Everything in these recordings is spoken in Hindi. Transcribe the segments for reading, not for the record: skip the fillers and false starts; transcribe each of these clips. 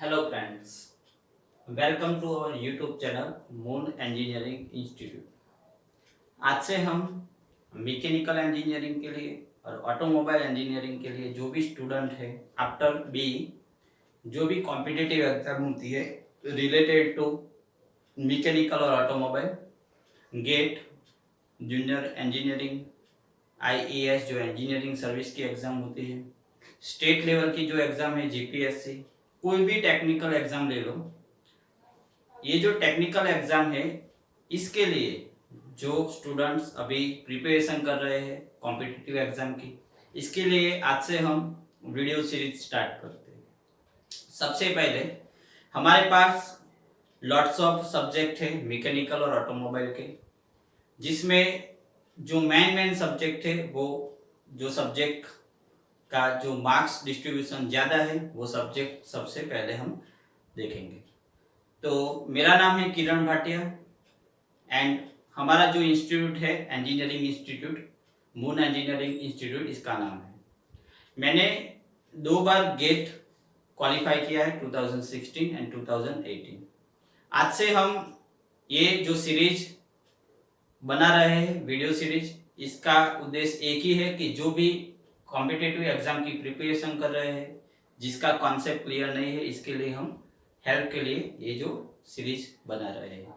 Hello friends, welcome to our YouTube channel moon engineering institute. आज से हम मैकेनिकल इंजीनियरिंग के लिए और ऑटोमोबाइल इंजीनियरिंग के लिए जो भी स्टूडेंट है आफ्टर बी जो भी कॉम्पिटिटिव एग्जाम होती है रिलेटेड टू मैकेनिकल और automobile, GATE, junior engineering, IES जो इंजीनियरिंग सर्विस की एग्ज़ाम होती है, स्टेट लेवल की जो एग्ज़ाम है जीपीएससी, कोई भी टेक्निकल एग्ज़ाम ले लो। ये जो टेक्निकल एग्ज़ाम है इसके लिए जो स्टूडेंट्स अभी प्रिपरेशन कर रहे हैं कॉम्पिटिटिव एग्ज़ाम की, इसके लिए आज से हम वीडियो सीरीज स्टार्ट करते हैं। सबसे पहले हमारे पास लॉट्स ऑफ सब्जेक्ट है मैकेनिकल और ऑटोमोबाइल के, जिसमें जो मेन सब्जेक्ट है वो जो सब्जेक्ट का जो मार्क्स डिस्ट्रीब्यूशन ज़्यादा है वो सब्जेक्ट सबसे पहले हम देखेंगे। तो मेरा नाम है किरण भाटिया एंड हमारा जो इंस्टीट्यूट है engineering institute moon engineering institute इसका नाम है। मैंने 2 बार गेट क्वालिफाई किया है 2016 एंड 2018। आज से हम ये जो सीरीज बना रहे हैं वीडियो सीरीज, इसका उद्देश्य एक ही है कि जो भी कॉम्पिटिटिव एग्जाम की प्रिपरेशन कर रहे हैं जिसका कॉन्सेप्ट क्लियर नहीं है, इसके लिए हम हेल्प के लिए ये जो सीरीज बना रहे हैं।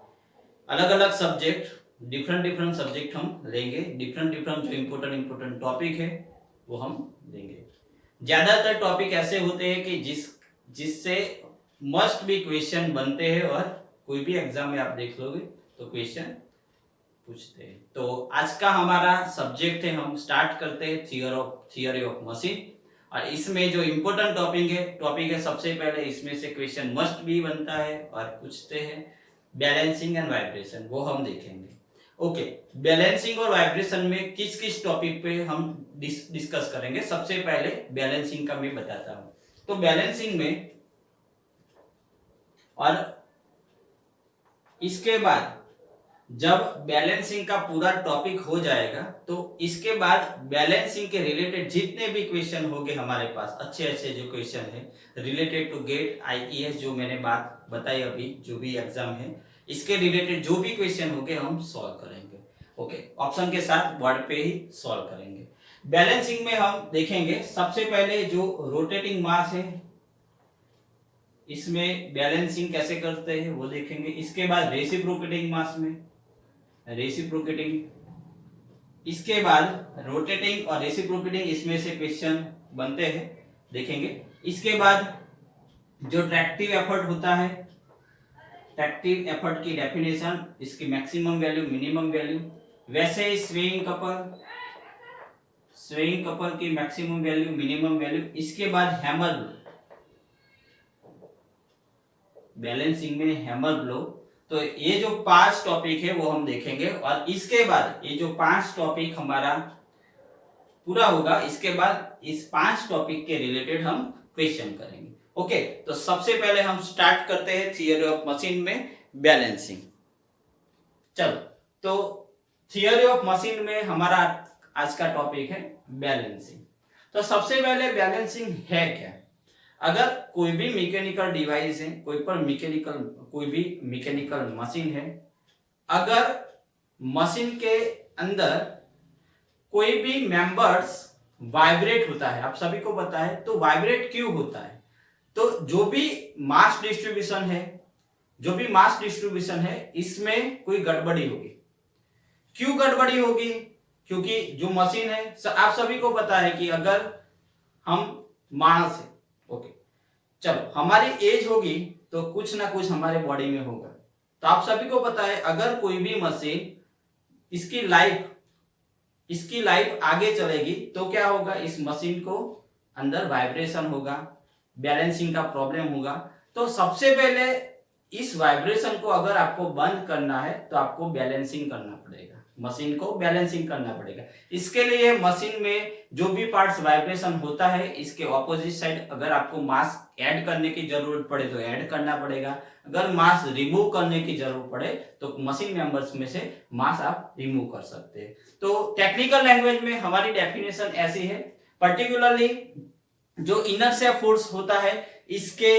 अलग अलग सब्जेक्ट डिफरेंट सब्जेक्ट हम लेंगे, डिफरेंट जो इम्पोर्टेंट टॉपिक है वो हम लेंगे। ज़्यादातर टॉपिक ऐसे होते हैं कि जिससे मस्ट भी क्वेश्चन बनते हैं और कोई भी एग्जाम में आप देख लोगे तो क्वेश्चन पूछते हैं। तो आज का हमारा सब्जेक्ट है, हम स्टार्ट करते हैं थियरी ऑफ मशीन। और इसमें जो इम्पोर्टेंट टॉपिक है सबसे पहले इसमें से क्वेश्चन मस्ट भी बनता है और पूछते हैं बैलेंसिंग एंड वाइब्रेशन, वो हम देखेंगे। ओके, बैलेंसिंग और वाइब्रेशन में किस किस टॉपिक पे हम डिस्कस करेंगे। सबसे पहले बैलेंसिंग का मैं बताता हूँ। तो बैलेंसिंग में और इसके बाद जब बैलेंसिंग का पूरा टॉपिक हो जाएगा तो इसके बाद बैलेंसिंग के रिलेटेड जितने भी क्वेश्चन होंगे हमारे पास, अच्छे जो क्वेश्चन है रिलेटेड टू गेट आईईएस, जो मैंने बात बताई अभी, जो भी एग्जाम है इसके रिलेटेड जो भी क्वेश्चन होंगे हम सॉल्व करेंगे। ओके, ऑप्शन के साथ वर्ड पे ही सॉल्व करेंगे। बैलेंसिंग में हम देखेंगे सबसे पहले जो रोटेटिंग मास है, इसमें बैलेंसिंग कैसे करते हैं वो देखेंगे। इसके बाद रेसिप्रोकेटिंग मास में रेसिप्रोकेटिंग, इसके बाद रोटेटिंग और रेसिप्रोकेटिंग, इसमें से क्वेश्चन बनते हैं, देखेंगे। इसके बाद जो ट्रैक्टिव एफर्ट होता है, ट्रैक्टिव एफर्ट की डेफिनेशन, इसकी मैक्सिमम वैल्यू, मिनिमम वैल्यू। वैसे ही स्वेइंग कपल की मैक्सिमम वैल्यू, मिनिमम वैल्यू। इसके बाद हैमर ब्लो, बैलेंसिंग में हैमर ब्लो। तो ये जो 5 टॉपिक है वो हम देखेंगे और इसके बाद ये जो 5 टॉपिक हमारा पूरा होगा, इसके बाद इस 5 टॉपिक के रिलेटेड हम क्वेश्चन करेंगे। ओके, तो सबसे पहले हम स्टार्ट करते हैं थियरी ऑफ मशीन में बैलेंसिंग। चलो, तो थियरी ऑफ मशीन में हमारा आज का टॉपिक है बैलेंसिंग। तो सबसे पहले बैलेंसिंग है क्या। अगर कोई भी मैकेनिकल डिवाइस है, कोई भी मैकेनिकल मशीन है, अगर मशीन के अंदर कोई भी मेंबर्स वाइब्रेट होता है, आप सभी को पता है, तो वाइब्रेट क्यों होता है। तो जो भी मास डिस्ट्रीब्यूशन है इसमें कोई गड़बड़ी होगी। क्यों गड़बड़ी होगी, क्योंकि जो मशीन है, आप सभी को पता है कि अगर हम मानस है, ओके, चलो हमारी एज होगी तो कुछ ना कुछ हमारे बॉडी में होगा। तो आप सभी को पता है अगर कोई भी मशीन इसकी लाइफ आगे चलेगी तो क्या होगा, इस मशीन को अंदर वाइब्रेशन होगा, बैलेंसिंग का प्रॉब्लम होगा। तो सबसे पहले इस वाइब्रेशन को अगर आपको बंद करना है तो आपको बैलेंसिंग करना पड़ेगा, मशीन को बैलेंसिंग करना पड़ेगा। इसके लिए मशीन में जो भी पार्ट्स वाइब्रेशन होता है इसके ऑपोजिट साइड अगर आपको मास ऐड करने की जरूरत पड़े तो ऐड करना पड़ेगा, अगर मास रिमूव करने की जरूरत पड़े तो मशीन मेंबर्स में से मास आप रिमूव कर सकते हैं। तो टेक्निकल लैंग्वेज में हमारी डेफिनेशन ऐसी है, पर्टिकुलरली जो इनर्शिया फोर्स होता है इसके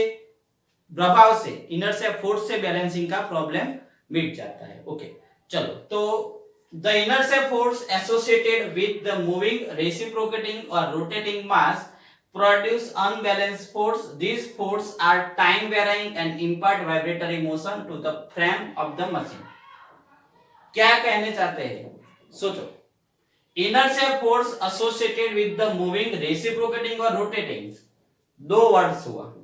प्रभाव से, इनर्शिया फोर्स से बैलेंसिंग का प्रॉब्लम मिट जाता है। ओके चलो, तो the inertia force associated with the moving, reciprocating और rotating mass produce unbalanced force. These forces are time varying and impart vibratory motion to the frame of the machine. क्या कहने चाहते हैं सोचो। inertia force associated with the moving, reciprocating और rotating, दो वर्ड्स हुआ,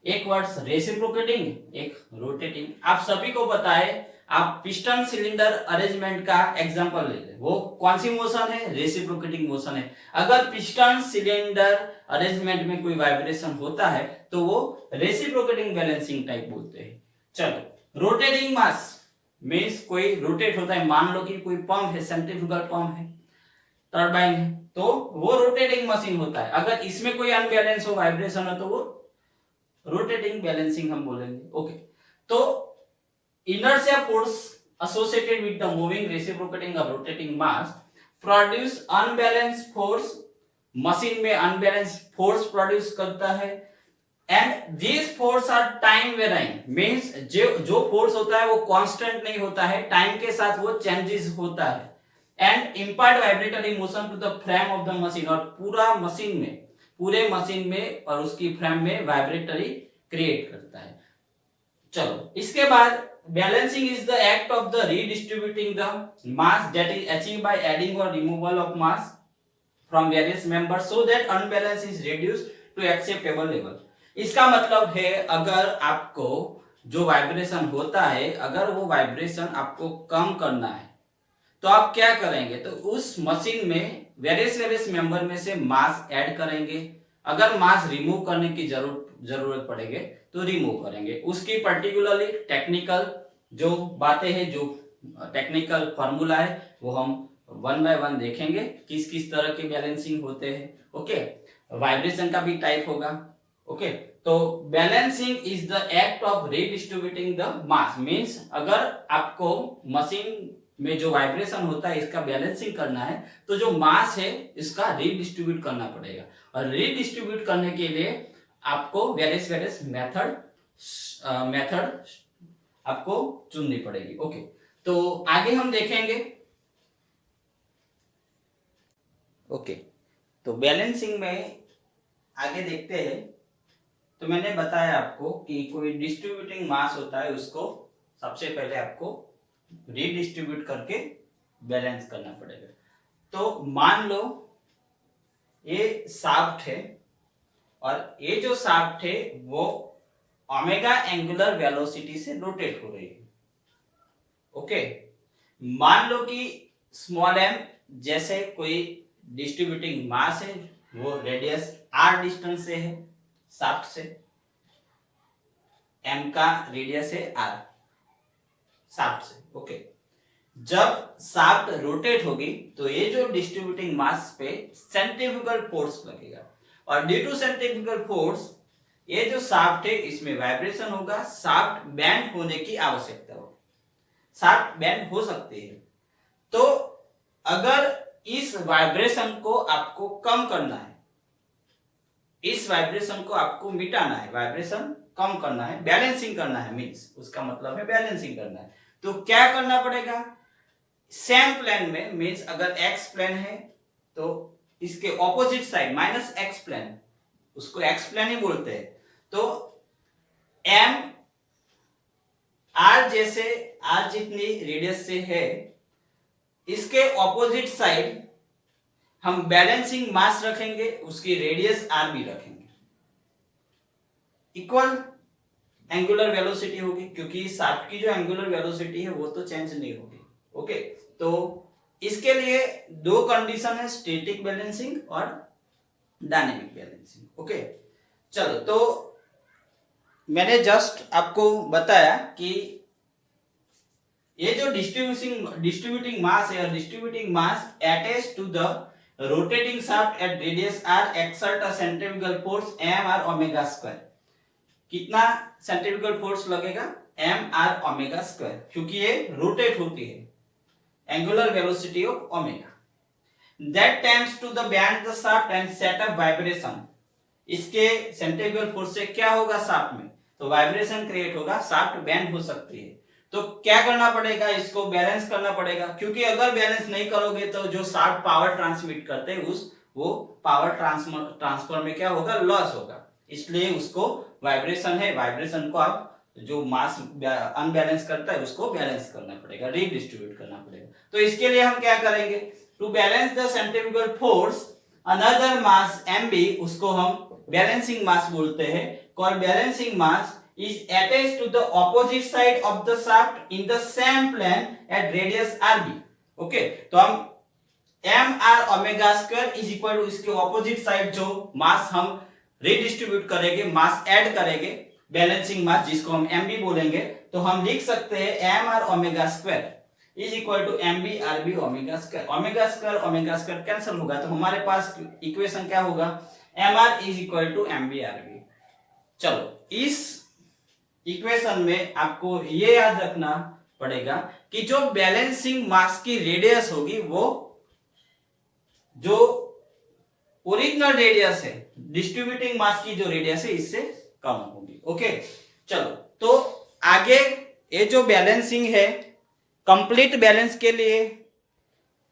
एक वर्ड्स रेसिप्रोकेटिंग, एक रोटेटिंग। आप सभी को पता है, आप पिस्टन सिलेंडर अरेंजमेंट का एग्जांपल ले लें, वो कौन सी मोशन है, रेसिप्रोकेटिंग मोशन है। अगर पिस्टन सिलेंडर अरेंजमेंट में कोई वाइब्रेशन होता है तो वो रेसिप्रोकेटिंग बैलेंसिंग टाइप बोलते हैं। चलो, रोटेटिंग मास मींस कोई रोटेट होता है, मान लो कि कोई पंप है, सेंट्रीफ्यूगल पंप है, टरबाइन है, तो वो रोटेटिंग मशीन होता है। अगर इसमें कोई अनबैलेंस हो, वाइब्रेशन हो, तो वो रोटेटिंग बैलेंसिंग हम बोलेंगे। ओके, तो inertia force associated with the moving, reciprocating or rotating mass produce unbalanced force, machine में unbalanced force produce करता है। and these force are time varying, means जो force होता है वो constant नहीं होता है, time के साथ वो changes होता है। and impart vibratory motion to the frame of the machine, और पूरे मशीन में और उसकी फ्रेम में वाइब्रेटरी क्रिएट करता है। चलो, इसके बाद balancing is the act of the redistributing the mass that is achieve by adding or removal of mass from various members so that unbalance is reduced to acceptable level. इसका मतलब है, अगर आपको जो वाइब्रेशन होता है, अगर वो वाइब्रेशन आपको कम करना है तो आप क्या करेंगे, तो उस मशीन में वेरियस मेंबर में से मास ऐड करेंगे। अगर मास रिमूव करने की जरूरत पड़ेगी तो रिमूव करेंगे। उसकी पर्टिकुलरली टेक्निकल जो बातें हैं, जो टेक्निकल फार्मूला है, वो हम वन बाय वन देखेंगे, किस किस तरह के बैलेंसिंग होते हैं। ओके, वाइब्रेशन का भी टाइप होगा। ओके, तो balancing is the act of redistributing the mass, means अगर आपको मशीन में जो वाइब्रेशन होता है इसका बैलेंसिंग करना है तो जो मास है इसका रीडिस्ट्रीब्यूट करना पड़ेगा। और रीडिस्ट्रीब्यूट करने के लिए आपको वेरियस मेथड आपको चुननी पड़ेगी। ओके, तो आगे हम देखेंगे। ओके, तो बैलेंसिंग में आगे देखते हैं। तो मैंने बताया आपको कि कोई डिस्ट्रीब्यूटिंग मास होता है, उसको सबसे पहले आपको रीडिस्ट्रीब्यूट करके बैलेंस करना पड़ेगा। तो मान लो ये शाफ्ट है और ये जो शाफ्ट है वो ओमेगा एंगुलर वेलोसिटी से रोटेट हो रही है। ओके, मान लो कि स्मॉल एम जैसे कोई डिस्ट्रीब्यूटिंग मास है, वो रेडियस आर डिस्टेंस से है शाफ्ट से, एम का रेडियस है आर शाफ्ट से। ओके, जब शाफ्ट रोटेट होगी तो ये जो डिस्ट्रीब्यूटिंग मास पे सेंट्रीफ्यूगल फोर्स लगेगा, और ड्यू टू सेंट्रीफ्यूगल फोर्स ये जो शाफ्ट है इसमें वाइब्रेशन होगा, शाफ्ट बेंड होने की आवश्यकता होगी, शाफ्ट बेंड हो सकती है। तो अगर इस वाइब्रेशन को आपको कम करना है, इस वाइब्रेशन को आपको मिटाना है, वाइब्रेशन कम करना है, बैलेंसिंग करना है, मींस उसका मतलब है बैलेंसिंग करना है, तो क्या करना पड़ेगा, सेम प्लेन में, मींस अगर एक्स प्लेन है तो इसके opposite side minus x plane, उसको एक्स प्लेन ही बोलते हैं, तो एम आर जैसे आर जितनी रेडियस से है इसके ऑपोजिट साइड हम बैलेंसिंग मास रखेंगे, उसकी रेडियस आर भी रखेंगे, इक्वल एंगुलर वेलोसिटी होगी, क्योंकि शाफ्ट की जो एंगुलर वेलोसिटी है वो तो चेंज नहीं होगी। ओके, तो इसके लिए दो कंडीशन है, स्टैटिक बैलेंसिंग और डायनेमिक बैलेंसिंग। ओके, चलो, तो मैंने जस्ट आपको बताया कि ये जो डिस्ट्रीब्यूटिंग मास है, distributing mass attach to the rotating shaft at radius r exert a centrifugal force m are omega square. कितना सेंट्रीफ्यूगल फोर्स लगेगा, एम आर ओमेगा स्क्वायर, क्योंकि ये रोटेट होती है, angular velocity of omega, that tends to the bend the shaft and set up vibration. इसके सेंट्रीफ्यूगल फोर्स से क्या होगा शाफ्ट में, तो वाइब्रेशन क्रिएट होगा, शाफ्ट बेंड हो सकती है। तो क्या करना पड़ेगा, इसको बैलेंस करना पड़ेगा, क्योंकि अगर बैलेंस नहीं करोगे तो जो शाफ्ट पावर ट्रांसमिट करते हैं वो पावर ट्रांसफर में क्या होगा, लॉस होगा। इसलिए उसको वाइब्रेशन है, वाइब्रेशन को आप जो मास अनबैलेंस करता है उसको बैलेंस करना पड़ेगा, रीडिस्ट्रीब्यूट करना पड़ेगा। तो इसके लिए हम क्या करेंगे, to balance the centrifugal force another mass mb, उसको हम बैलेंसिंग मास बोलते हैं, और balancing mass is attached to the opposite side of the shaft in the same plane at radius rb। Okay, तो हम m are omega square is equal to इसके ऑपोजिट साइड जो मास हम रीडिस्ट्रीब्यूट करेंगे, मास ऐड करेंगे, बैलेंसिंग मास जिसको हम एम बी बोलेंगे, तो हम लिख सकते हैं m are omega square is equal to M B R B omega square. Omega square cancel होगा, तो हमारे पास इक्वेशन क्या होगा, m are is equal to M B are b. चलो, इस इक्वेशन में आपको ये याद रखना पड़ेगा कि जो बैलेंसिंग मास की रेडियस होगी वो जो ओरिजिनल रेडियस है, डिस्ट्रीब्यूटिंग मास की जो रेडियस है इससे कम होगी। ओके, चलो, तो आगे ये जो बैलेंसिंग है, कंप्लीट बैलेंस के लिए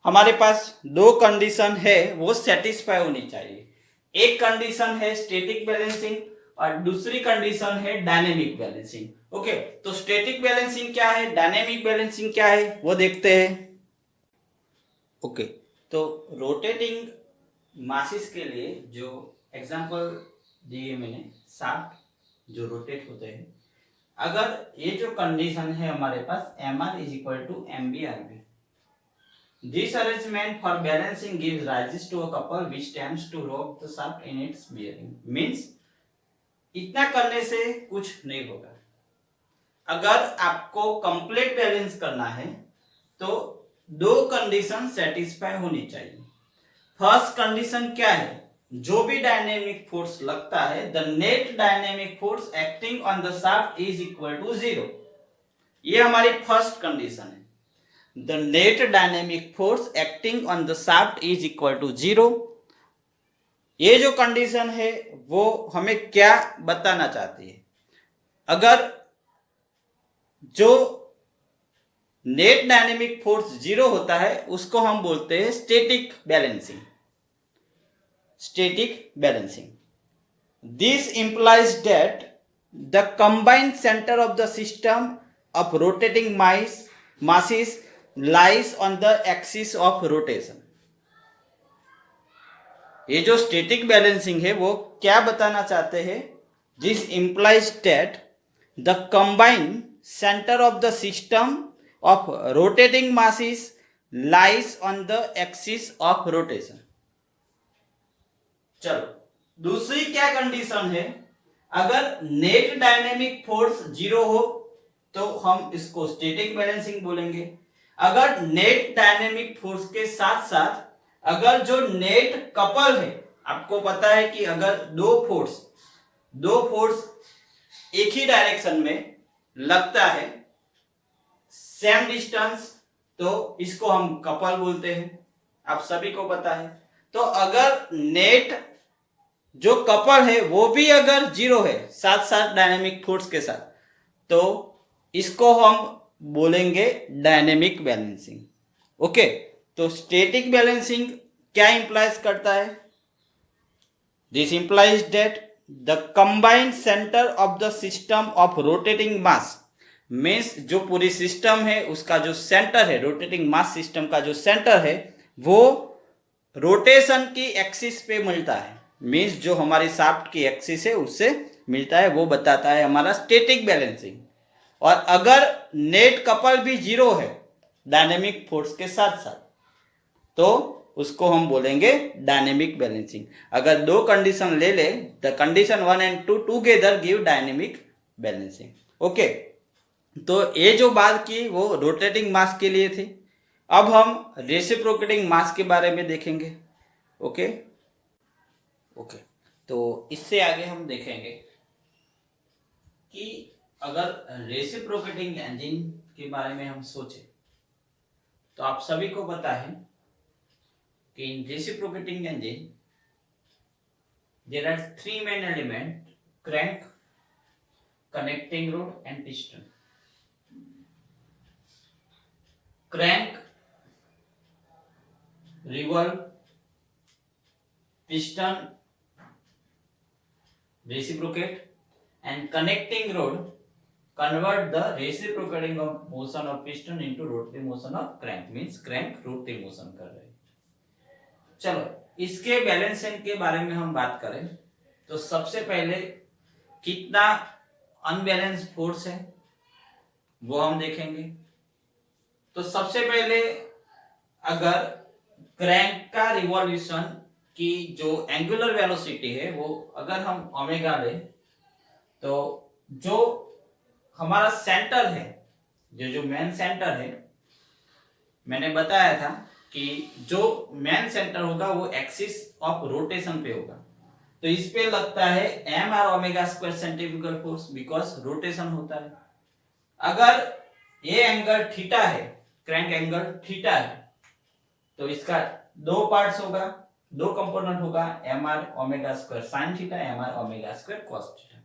हमारे पास दो कंडीशन है वो सेटिस्फाई होनी चाहिए। एक कंडीशन है स्टैटिक बैलेंसिंग और दूसरी कंडीशन है डायनेमिक बैलेंसिंग। ओके, तो स्टैटिक बैलेंसिंग क्या है, डायनेमिक बैलेंसिंग क्या है, वो देखते हैं। ओके, तो रोटेटिंग मासेस के लिए जो एग्जांपल दिए मैंने, शाफ्ट जो रोटेट होते हैं, अगर ये जो कंडीशन है हमारे पास M are is equal to M B are B, this arrangement for balancing gives rise to a couple which tends to rock the shaft in its bearing। means इतना करने से कुछ नहीं होगा। अगर आपको कंप्लीट बैलेंस करना है तो दो कंडीशन सेटिस्फाई होनी चाहिए। फर्स्ट कंडीशन क्या है, जो भी डायनेमिक फोर्स लगता है, the net dynamic force acting on the shaft is equal to zero. ये हमारी फर्स्ट कंडीशन है, the net dynamic force acting on the shaft is equal to zero। ये जो कंडीशन है वो हमें क्या बताना चाहती है, अगर जो नेट डायनेमिक फोर्स जीरो होता है उसको हम बोलते हैं static balancing. Static balancing this implies that the combined centre of the system of rotating masses lies on the axis of rotation। ये जो स्टैटिक बैलेंसिंग है वो क्या बताना चाहते हैं, this implies that the combined centre of the system of rotating masses lies on the axis of rotation। चलो, दूसरी क्या कंडीशन है, अगर नेट डायनेमिक फोर्स जीरो हो तो हम इसको स्टैटिक बैलेंसिंग बोलेंगे। अगर नेट डायनेमिक फोर्स के साथ साथ अगर जो नेट कपल है, आपको पता है कि अगर दो फोर्स एक ही डायरेक्शन में लगता है, सेम डिस्टेंस, तो इसको हम कपल बोलते हैं, आप सभी को पता है। तो अगर नेट जो कपल है वो भी अगर जीरो है साथ साथ डायनेमिक फोर्स के साथ, तो इसको हम बोलेंगे डायनेमिक बैलेंसिंग। ओके, तो स्टैटिक बैलेंसिंग क्या इंप्लाइज करता है, this implies that the combined centre of the system of rotating mass, means जो पूरी सिस्टम है उसका जो सेंटर है, रोटेटिंग मास सिस्टम का जो सेंटर है वो रोटेशन की एक्सिस पे मिलता है, मीन्स जो हमारी शाफ्ट की एक्सिस है उससे मिलता है, वो बताता है हमारा स्टैटिक बैलेंसिंग। और अगर नेट कपल भी जीरो है डायनेमिक फोर्स के साथ साथ, तो उसको हम बोलेंगे डायनेमिक बैलेंसिंग। अगर दो कंडीशन ले ले, the condition 1 and 2 together give dynamic balancing. Okay, तो ये जो बात की वो रोटेटिंग मास के लिए थी। अब हम रेसिप्रोकेटिंग मास के बारे में देखेंगे। ओके, तो इससे आगे हम देखेंगे कि अगर रेसिप्रोकेटिंग इंजन के बारे में हम सोचें तो आप सभी को पता है कि in reciprocating engine there are three main element, crank, connecting rod and piston. Crank, revolve, piston, reciprocate, and connecting rod convert the reciprocating of motion of piston into rotary motion of crank. Means crank rotary motion कर रहे हैं. चलो इसके बैलेंसिंग के बारे में हम बात करें तो सबसे पहले कितना अनबैलेंस फोर्स है वो हम देखेंगे. तो सबसे पहले अगर क्रैंक का रिवॉल्यूशन की जो एंगुलर वेलोसिटी है वो अगर हम ओमेगा ले तो जो हमारा सेंटर है जो मेन सेंटर है मैंने बताया था कि जो मेन सेंटर होगा वो एक्सिस ऑफ रोटेशन पे होगा. तो इस पे लगता है m are omega square centrifugal force because rotation होता है. अगर ये एंगल थीटा है क्रैंक एंगल थीटा है तो इसका दो पार्ट्स होगा दो कंपोनेंट होगा m are omega square sine theta m are omega square cos theta.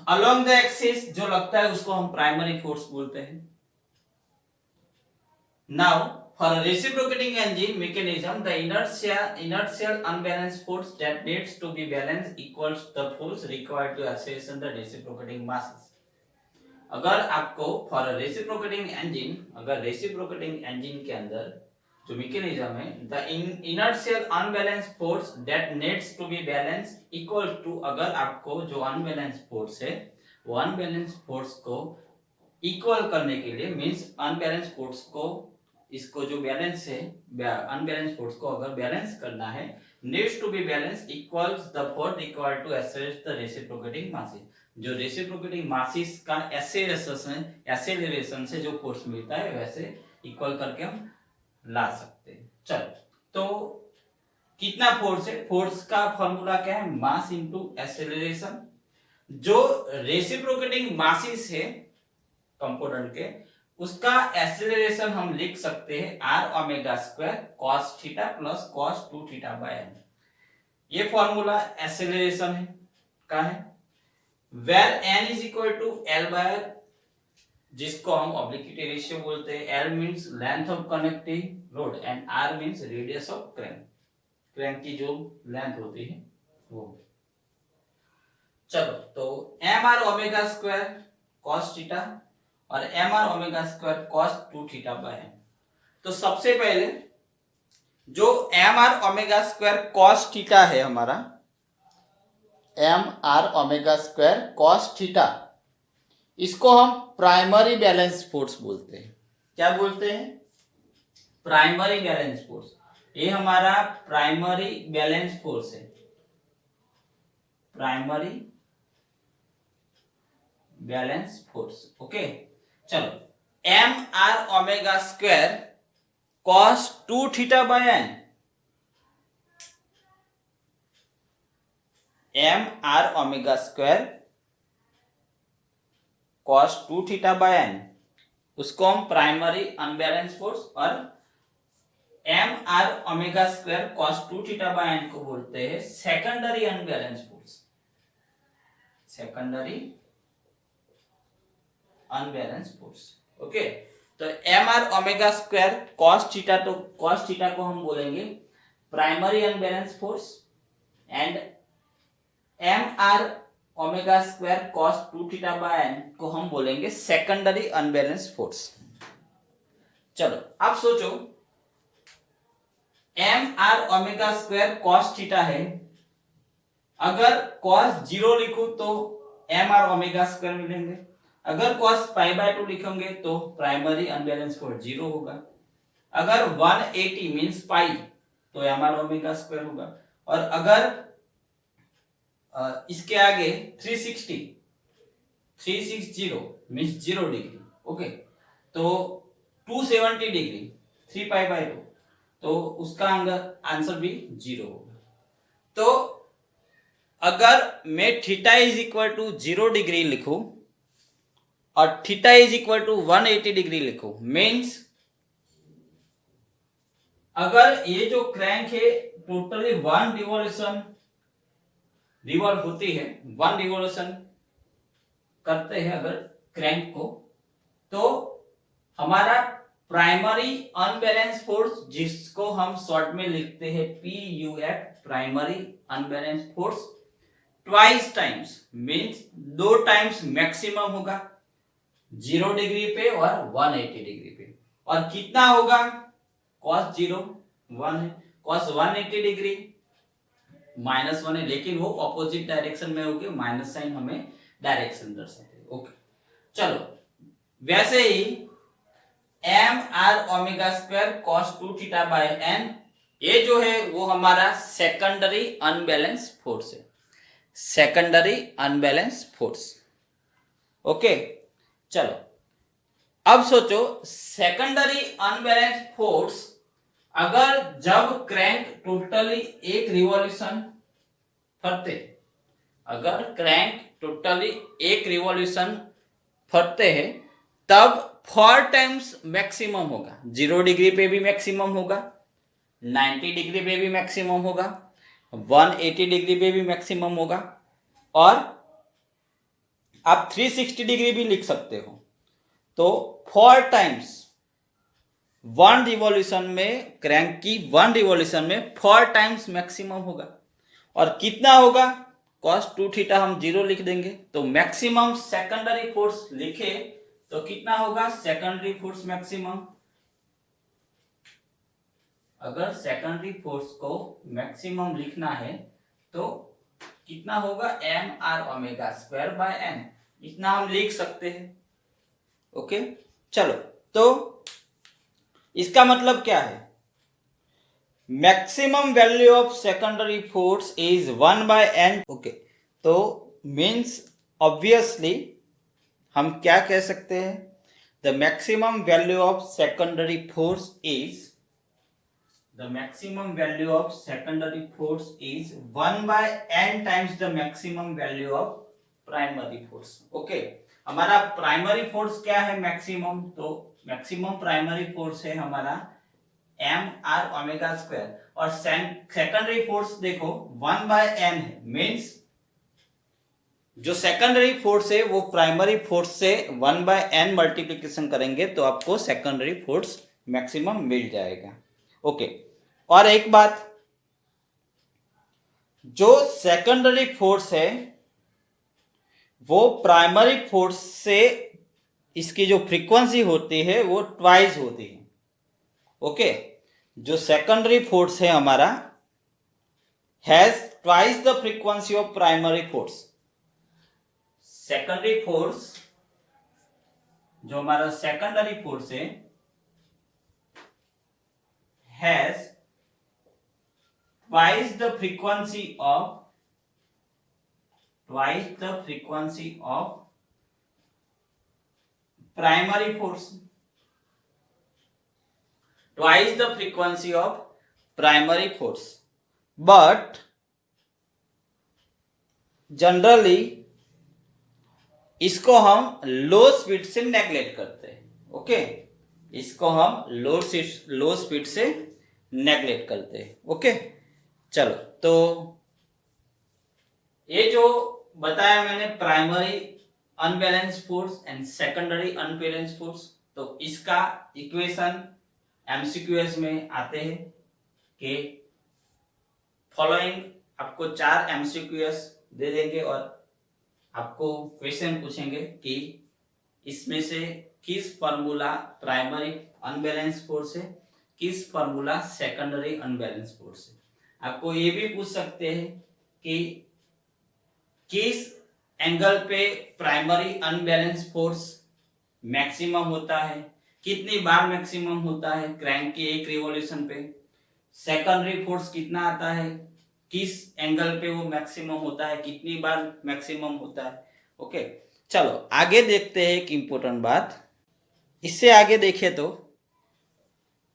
Along the axis जो लगता है उसको हम प्राइमरी फोर्स बोलते हैं. Now, for a reciprocating engine mechanism, the inertial unbalanced force that needs to be balanced equals the force required to acceleration the reciprocating masses. अगर आपको for a reciprocating engine, अगर reciprocating engine के अंदर जो mechanism है, the inertial unbalanced force that needs to be balanced equals to अगर आपको जो unbalanced force है, वो unbalanced force को equal करने के लिए means unbalanced force को इसको जो बैलेंस है अनबैलेंस फोर्स को अगर बैलेंस करना है needs to be balance equals the force required to accelerate the reciprocating masses. जो रेसिप्रोकेटिंग मासेस का एक्सेलरेशन से जो फोर्स मिलता है वैसे इक्वल करके हम ला सकते हैं. चलो तो कितना फोर्स है फोर्स का फॉर्मूला क्या है मास इनटू एक्सेलरेशन. जो रेसिप्रोकेटिंग मासेस है कंपोनेंट के उसका एक्सेलरेशन हम लिख सकते हैं r omega square cos theta plus cos 2 theta by n. ये फॉर्मूला एक्सेलरेशन है का है where n is equal to l by जिसको हम ऑब्लिक्विटी रेशियो बोलते हैं. L means length of connecting rod and r means radius of crank. Crank की जो लेंथ होती है वो. चलो तो M R omega square cos theta और M are omega square cos 2 theta by N. तो सबसे पहले जो M are omega square cos theta है हमारा M are omega square cos theta इसको हम प्राइमरी बैलेंस फोर्स बोलते हैं. क्या बोलते हैं प्राइमरी बैलेंस फोर्स. ये हमारा प्राइमरी बैलेंस फोर्स है प्राइमरी बैलेंस फोर्स. ओके चलो M are omega square cos 2 theta by N M are omega square cos 2 theta by N उसको हम प्राइमरी अनबैलेंस फोर्स और M are omega square cos 2 theta by N को बोलते हैं secondary unbalance force. Secondary unbalance force. Okay तो M R omega square cos theta तो कॉस थीटा को हम बोलेंगे primary unbalance force and m are omega square cos 2 theta by N को हम बोलेंगे सेकेंडरी अनबैलेंस फोर्स. चलो अब सोचो m are omega square cos theta है. अगर कॉस 0 लिखूं तो एम आर ओमेगा स्क्वायर मिलेंगे. अगर cos पाई बाय 2 लिखेंगे तो प्राइमरी अनबैलेंस फोर्स 0 होगा. अगर 180 मींस पाई तो एम आर ओमेगा स्क्वायर होगा. और अगर इसके आगे 360 मींस 0 डिग्री. ओके तो 270 डिग्री 3 पाई बाय 2 तो उसका आंसर भी 0 होगा. तो अगर मैं theta is equal to 0 degree लिखूं और theta is equal to 180 degree लिखो मीन्स अगर ये जो क्रैंक है टोटली 1 रिवॉल्यूशन रिवॉल्व होती है, 1 रिवॉल्यूशन करते हैं अगर क्रैंक को, तो हमारा प्राइमरी अनबैलेंस फोर्स, जिसको हम शॉर्ट में लिखते हैं PUF, primary unbalance force, twice times means 2 times maximum होगा 0 डिग्री पे और 180 डिग्री पे। और कितना होगा, cos 0 1 है, cos 180 डिग्री -1 है, लेकिन वो ऑपोजिट डायरेक्शन में होगी, माइनस साइन हमें डायरेक्शन दर्शाते हैं। ओके, चलो वैसे ही mr cos 2 theta bye n, ये जो है वो हमारा सेकेंडरी अनबैलेंस फोर्स है, सेकेंडरी अनबैलेंस फोर्स। ओके, चलो अब सोचो सेकेंडरी अनबैलेंस फोर्स, अगर जब क्रैंक टोटली एक रिवॉल्यूशन फरते, अगर क्रैंक टोटली एक रिवॉल्यूशन फरते हैं, तब 4 टाइम्स मैक्सिमम होगा, 0 डिग्री पे भी मैक्सिमम होगा, 90 डिग्री पे भी मैक्सिमम होगा, 180 डिग्री पे भी मैक्सिमम होगा, और आप 360 डिग्री भी लिख सकते हो। तो 4 टाइम्स 1 रिवॉल्यूशन में, क्रैंक की 1 रिवॉल्यूशन में 4 टाइम्स मैक्सिमम होगा। और कितना होगा, cos 2 थीटा हम 0 लिख देंगे, तो मैक्सिमम सेकेंडरी फोर्स लिखे तो कितना होगा, सेकेंडरी फोर्स मैक्सिमम, अगर सेकेंडरी फोर्स को मैक्सिमम लिखना है तो कितना होगा, mr बाय n, इतना हम लिख सकते हैं। ओके, चलो तो इसका मतलब क्या है, maximum value of secondary force is 1 by n। Okay, तो मीन्स ऑब्वियसली हम क्या कह सकते हैं, the maximum value of secondary force is, the maximum value of secondary force is 1 by n times the maximum value of primary force। okay, हमारा प्राइमरी फोर्स क्या है, मैक्सिमम, तो मैक्सिमम प्राइमरी फोर्स है हमारा mr ओमेगा स्क्वायर, और सेकेंडरी फोर्स देखो 1 by n है, मीन्स जो सेकेंडरी फोर्स है वो प्राइमरी फोर्स से 1 by n मल्टीप्लिकेशन करेंगे तो आपको सेकेंडरी फोर्स मैक्सिमम मिल जाएगा। ओके, और एक बात, जो सेकेंडरी फोर्स है वो प्राइमरी फोर्स से, इसकी जो फ्रीक्वेंसी होती है वो ट्वाइस होती है। ओके, जो सेकेंडरी फोर्स है हमारा has twice the frequency of primary force. Secondary force, जो हमारा सेकेंडरी फोर्स है, has twice the frequency of primary force, twice the frequency of primary force, but generally इसको हम लो स्पीड से नेग्लेक्ट करते हैं। ओके, इसको हम लो स्पीड से नेग्लेक्ट करते हैं। ओके, चलो तो ये जो बताया मैंने primary unbalance force and secondary unbalance force, तो इसका इक्वेशन एमसीक्यूएस में आते हैं कि फॉलोइंग, आपको 4 एमसीक्यूएस दे देंगे और आपको क्वेश्चन पूछेंगे कि इसमें से किस फार्मूला प्राइमरी अनबैलेंस फोर्स है, किस फार्मूला सेकेंडरी अनबैलेंस फोर्स है। आपको ये भी पूछ सकते हैं कि किस एंगल पे प्राइमरी अनबैलेंस फोर्स मैक्सिमम होता है, कितनी बार मैक्सिमम होता है क्रैंक की एक रिवॉल्यूशन पे, सेकेंडरी फोर्स कितना आता है, किस एंगल पे वो मैक्सिमम होता है, कितनी बार मैक्सिमम होता है। ओके, चलो आगे देखते हैं एक इंपॉर्टेंट बात। इससे आगे देखें तो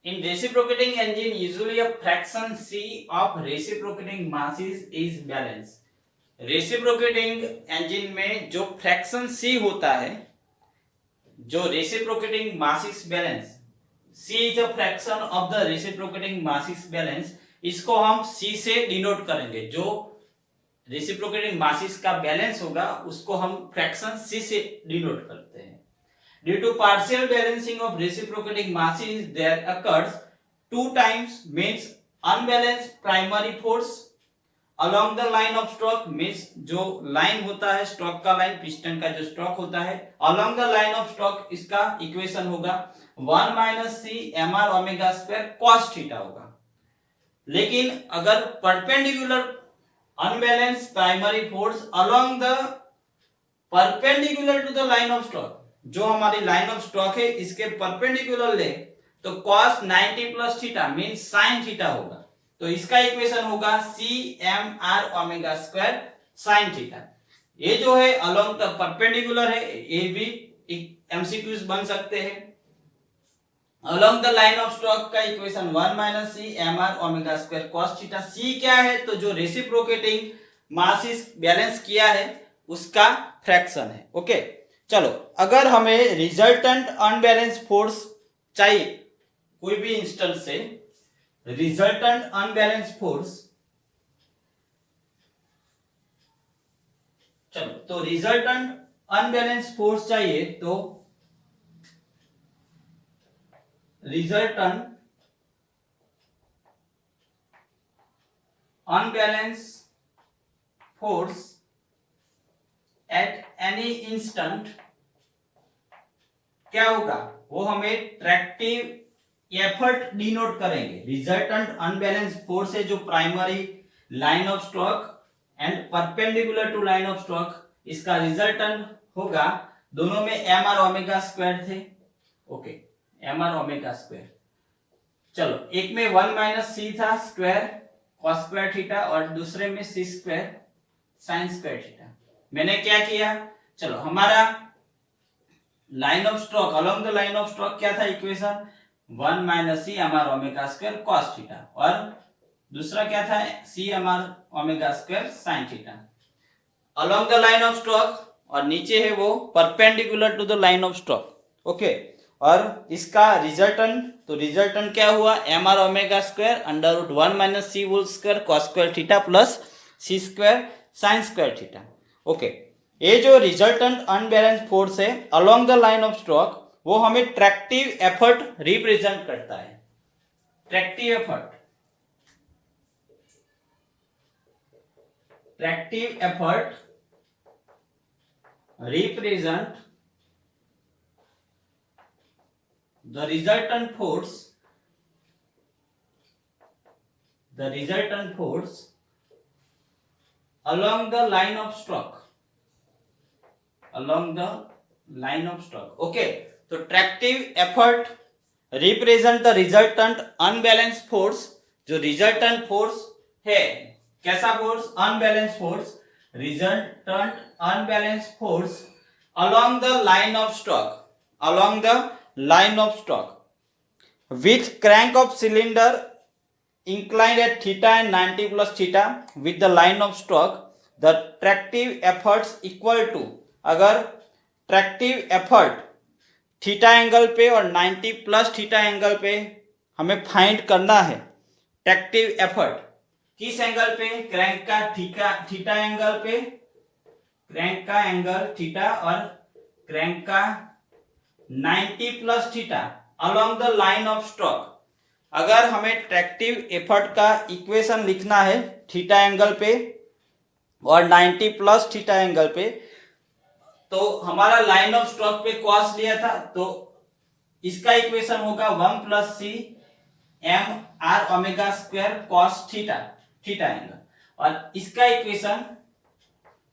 in reciprocating engine usually a fraction c of reciprocating masses is balanced। Reciprocating engine में जो फ्रैक्शन c होता है, जो reciprocating masses balance, c is a fraction of the reciprocating masses balance, इसको हम c से डिनोट करेंगे। जो रेसिप्रोकेटिंग मासेस का बैलेंस होगा उसको हम फ्रैक्शन c से डिनोट करते हैं। Due to partial balancing of reciprocating masses there occurs two times means unbalance primary force along the line of stroke means जो लाइन होता है स्ट्रोक का लाइन पिस्टन का जो स्ट्रोक होता है along the line of stroke इसका इक्वेशन होगा 1 minus C M R omega square cos theta होगा। लेकिन अगर perpendicular unbalance primary force along the perpendicular to the line of stroke जो हमारी लाइन ऑफ स्ट्रोक है इसके परपेंडिकुलर ले तो cos 90 plus theta means sin theta होगा। तो इसका इक्वेशन होगा c M R omega square sine theta. ये जो है अलोंग द परपेंडिकुलर है ये भी एमसीक्यूज बन सकते हैं। Along the line of stroke का equation 1 minus C M R omega square cos theta. C क्या है तो जो रेसिप्रोकेटिंग मासेस बैलेंस किया है उसका फ्रैक्शन है। ओके चलो अगर हमें रिजल्टेंट अनबैलेंस फोर्स चाहिए कोई भी इंस्टेंस से रिजल्टेंट अनबैलेंस फोर्स चलो तो रिजल्टेंट अनबैलेंस फोर्स चाहिए तो resultant unbalance force at any instant क्या होगा वो हमें ट्रैक्टिव एफर्ट डिनोट करेंगे। रिजल्टेंट अनबैलेंस फोर्स है जो primary line of stroke and perpendicular to line of stroke इसका रिजल्टेंट होगा दोनों में एम आर ओमेगा स्क्वायर थे। Okay m are omega square चलो एक में 1 माइनस सी था स्क्वायर कॉस स्क्वायर थीटा और दूसरे में c square sine square theta. मैंने क्या किया चलो हमारा line of stroke along the line of stroke क्या था equation 1 minus C M R omega square cos theta और दूसरा क्या था c M R omega square sine theta along the line of stroke और नीचे है वो perpendicular to the line of stroke. Okay और इसका रिजल्टेंट तो रिजल्टेंट क्या हुआ m are omega square under root 1 minus C whole square cos square theta plus C square sine square theta. Okay ये जो रिजल्टेंट अनबैलेंस फोर्स है along the line of stroke वो हमें ट्रैक्टिव एफर्ट रिप्रेजेंट करता है। Tractive effort represent the resultant force along the line of stroke okay तो tractive effort represent the resultant unbalance force जो रिजल्टेंट फोर्स है कैसा force unbalance force resultant unbalance force along the line of stroke with crank of cylinder inclined at theta and 90 plus theta with the line of stroke the tractive efforts equal to अगर ट्रैक्टिव एफर्ट थीटा एंगल पे और 90 प्लस थीटा एंगल पे हमें फाइंड करना है। ट्रैक्टिव एफर्ट किस एंगल पे क्रैंक का थीटा एंगल पे क्रैंक का एंगल थीटा और क्रैंक का 90 plus theta along the line of stroke. अगर हमें ट्रैक्टिव एफर्ट का इक्वेशन लिखना है थीटा एंगल पे और 90 प्लस थीटा एंगल पे तो हमारा लाइन ऑफ स्ट्रोक पे कॉस लिया था तो इसका इक्वेशन होगा 1 plus c M R omega square cos theta angle और इसका equation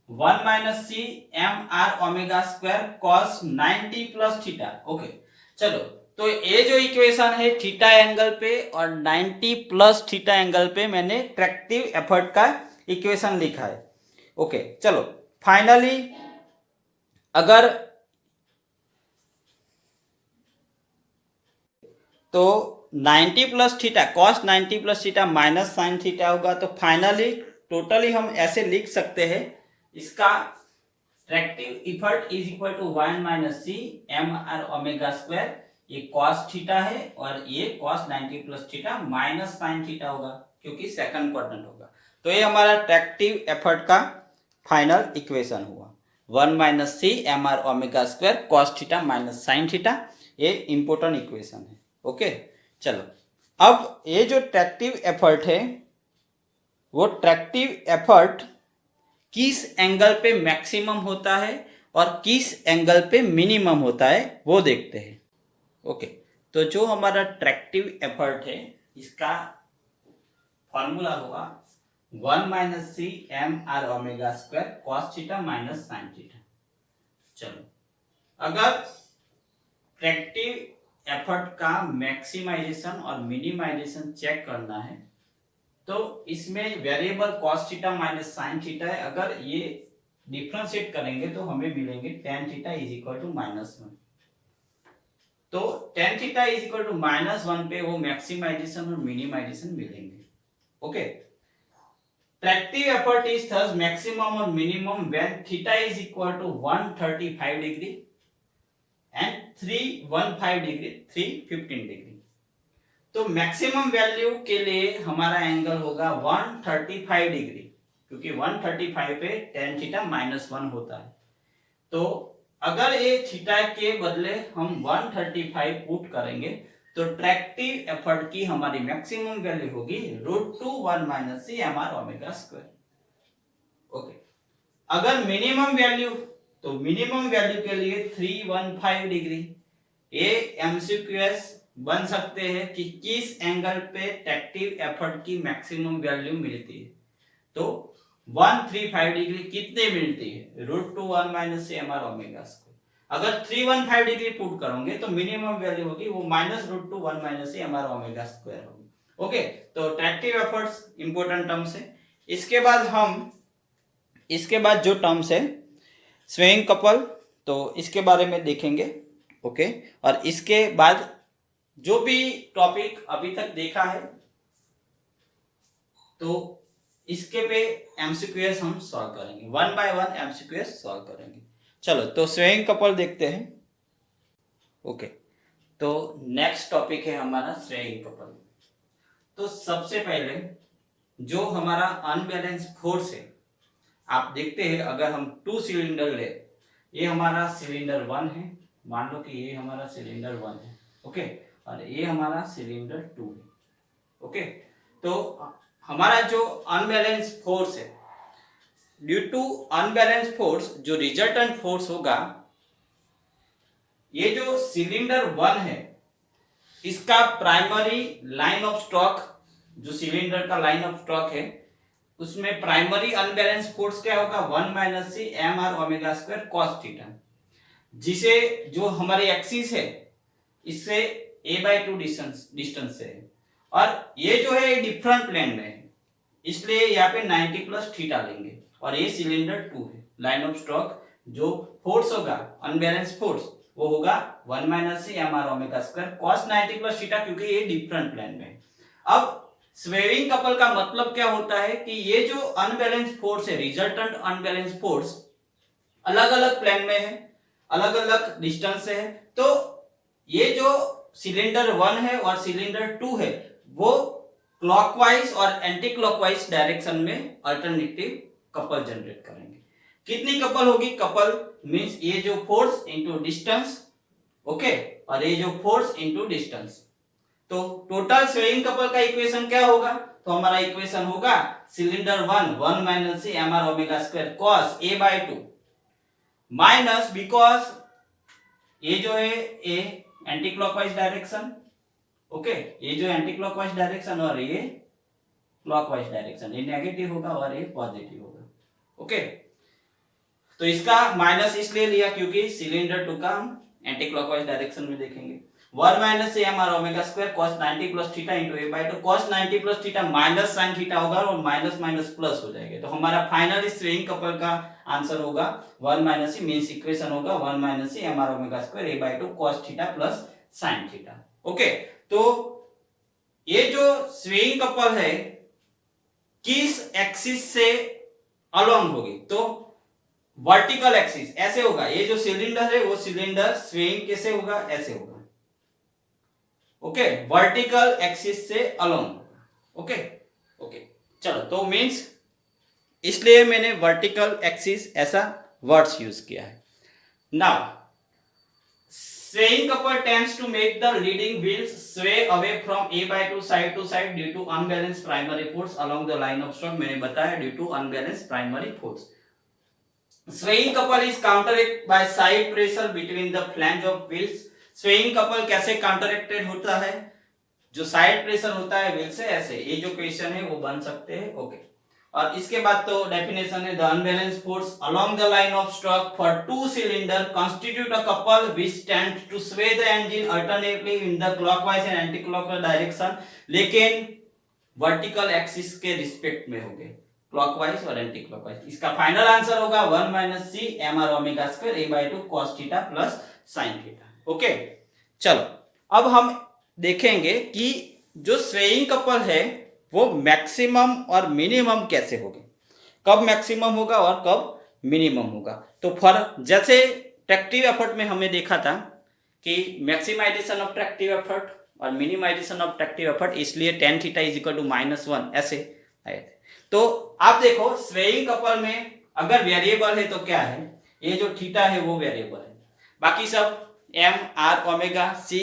1 minus C M R omega square cos 90 plus theta. Okay चलो तो ये जो इक्वेशन है थीटा एंगल पे और 90 प्लस थीटा एंगल पे मैंने ट्रैक्टिव एफर्ट का इक्वेशन लिखा है। ओके चलो फाइनली अगर तो 90 plus theta cos 90 plus theta minus sine theta होगा तो फाइनली टोटली हम ऐसे लिख सकते हैं इसका tractive effort is equal to 1 minus C M R omega square ये कॉस थीटा है और ये cos 90 plus theta minus sine theta होगा क्योंकि सेकंड क्वाड्रेंट होगा। तो ये हमारा ट्रैक्टिव एफर्ट का फाइनल इक्वेशन हुआ, 1 minus C M R omega square cos theta minus sine theta, ये इंपॉर्टेंट इक्वेशन है। ओके, चलो अब ये जो ट्रैक्टिव एफर्ट है वो ट्रैक्टिव एफर्ट किस एंगल पे मैक्सिमम होता है और किस एंगल पे मिनिमम होता है वो देखते हैं। ओके, तो जो हमारा ट्रैक्टिव एफर्ट है इसका फॉर्मूला होगा 1 minus C M R omega square cos theta minus sine theta. चलो, अगर ट्रैक्टिव एफर्ट का मैक्सिमाइजेशन और मिनिमाइजेशन चेक करना है तो इसमें variable cos theta minus sine theta है, अगर ये डिफरेंशिएट करेंगे तो हमें मिलेंगे tan theta is equal to -1। तो tan theta is equal to -1 पे वो मैक्सिमाइजेशन और मिनिमाइजेशन मिलेंगे। Okay, tractive effort is thus maximum और minimum when theta is equal to 135 degree and 315 degree 315 degree. तो मैक्सिमम वैल्यू के लिए हमारा एंगल होगा 135 डिग्री, क्योंकि 135 पे tan थीटा -1 होता है। तो अगर ये थीटा के बदले हम 135 पुट करेंगे तो ट्रैक्टिव एफर्ट की हमारी मैक्सिमम वैल्यू होगी √2 1 - c mr omega square. Okay, अगर मिनिमम वैल्यू, तो मिनिमम वैल्यू के लिए 315 डिग्री, ये एमसीक्यूएस बन सकते हैं कि किस एंगल पे ट्रैक्टिव एफर्ट की मैक्सिमम वैल्यू मिलती है। तो 135 डिग्री कितने मिलती है, √2 1 - c mr ओमेगा स्क्वायर। अगर 315 डिग्री पुट करोगे तो मिनिमम वैल्यू होगी वो -√2 1 - c mr ओमेगा स्क्वायर होगी। ओके, तो ट्रैक्टिव एफर्ट्स इंपॉर्टेंट टर्म्स है। इसके बाद जो टर्म्स है स्वेइंग कपल, तो इसके बारे में देखेंगे। ओके, और इसके बाद जो भी टॉपिक अभी तक देखा है तो इसके पे एमसीक्यूएस हम सॉल्व करेंगे, 1 बाय 1 एमसीक्यूएस सॉल्व करेंगे। चलो, तो स्वेइंग कपल देखते हैं। ओके, तो नेक्स्ट टॉपिक है हमारा स्वेइंग कपल। तो सबसे पहले जो हमारा अनबैलेंस फोर्स है, आप देखते हैं अगर हम 2 सिलेंडर ले, ये हमारा सिलेंडर 1 है, मान लो कि ये हमारा सिलेंडर 1 है। ओके, और ये हमारा सिलेंडर 2 है। ओके, तो हमारा जो अनबैलेंस फोर्स है, ड्यू टू अनबैलेंस फोर्स जो रिजल्टेंट फोर्स होगा, ये जो सिलेंडर 1 है इसका प्राइमरी लाइन ऑफ स्ट्रोक, जो सिलेंडर का लाइन ऑफ स्ट्रोक है उसमें प्राइमरी अनबैलेंस फोर्स क्या होगा, 1 - c mr omega square cos theta, जिसे जो हमारी एक्सिस है इससे a/2 डिस्टेंस से है, और ये जो है डिफरेंट प्लेन में है, इसलिए यहाँ पे 90 प्लस थीटा लेंगे। और ये सिलेंडर 2 है, लाइन ऑफ स्ट्रोक जो फोर्स होगा अनबैलेंस फोर्स वो होगा 1 - c mr omega square cos 90 plus theta, क्योंकि ये डिफरेंट प्लेन में है। अब स्वेइंग कपल का मतलब क्या होता है कि ये जो अनबैलेंस फोर्स है, रिजल्टेंट अनबैलेंस फोर्स अलग अलग प्लेन में है, अलग अलग डिस्टेंस से है। तो ये जो सिलेंडर 1 है और सिलेंडर 2 है वो क्लॉकवाइज और एंटी क्लॉकवाइज डायरेक्शन में अल्टरनेटिव कपल जनरेट करेंगे। कितनी कपल होगी, कपल मींस ये जो फोर्स इनटू डिस्टेंस, ओके, और ये जो फोर्स इनटू डिस्टेंस। तो टोटल स्वेइंग कपल का इक्वेशन क्या होगा, तो हमारा इक्वेशन होगा cylinder 1 1 - c mr omega square cos a/2 minus, because ये जो है ए एंटी क्लॉकवाइज डायरेक्शन, ओके, ये जो एंटी क्लॉकवाइज डायरेक्शन और ये क्लॉकवाइज डायरेक्शन, ये नेगेटिव होगा और ये पॉजिटिव होगा। ओके, तो इसका माइनस इसलिए लिया क्योंकि सिलेंडर 2 का हम एंटी क्लॉकवाइज डायरेक्शन में देखेंगे। 1 - c mr omega square cos 90 plus theta into a/2 cos 90 plus theta minus sin theta होगा और माइनस माइनस प्लस हो जाएगा। तो हमारा फाइनली स्वेइंग कपल का आंसर होगा 1 - c, मींस इक्वेशन होगा 1 - c mr omega square a/2 cos theta plus sin theta. Okay, तो ये जो स्वेइंग कपल है किस एक्सिस से अलोंग होगी, तो वर्टिकल एक्सिस ऐसे होगा। ये जो सिलेंडर है वो सिलेंडर स्वेइंग कैसे होगा, ऐसे होगा। ओके, वर्टिकल एक्सिस से अलोंग। ओके, चलो, तो मींस इसलिए मैंने वर्टिकल एक्सिस ऐसा वर्ड्स यूज किया है। Now swaying couple tends to make the leading wheels sway away from A by 2 to side due to unbalanced primary force along the line of stroke। मैंने बताया due to unbalanced primary force। swaying couple is counteracted by side pressure between the flange of wheels। swaying couple कैसे counteracted होता है? जो साइड प्रेशर होता है व्हील से, ऐसे ये जो क्वेश्चन है वो बन सकते हैं। ओके, और इसके बाद तो डेफिनेशन है the unbalance force along the line of stroke for two cylinder constitute a couple which tend to sway the engine alternately in the clockwise and anti clockwise direction, लेकिन वर्टिकल एक्सिस के रिस्पेक्ट में होंगे, क्लॉकवाइज और एंटी क्लॉकवाइज। इसका फाइनल आंसर होगा 1 - c mr omega square a/2 cos theta plus sin theta. Okay, चलो अब हम देखेंगे कि जो स्वेइंग कपल है वो मैक्सिमम और मिनिमम कैसे होगा, कब मैक्सिमम होगा और कब मिनिमम होगा। तो फॉर जैसे ट्रैक्टिव एफर्ट में हमने देखा था कि मैक्सिमाइजेशन ऑफ ट्रैक्टिव एफर्ट और मिनिमाइजेशन ऑफ ट्रैक्टिव एफर्ट, इसलिए tan theta is equal to -1 ऐसे आए थे। तो आप देखो स्वेइंग कपल में अगर वेरिएबल है तो क्या है, ये जो थीटा है वो वेरिएबल है, बाकी सब m r ओमेगा c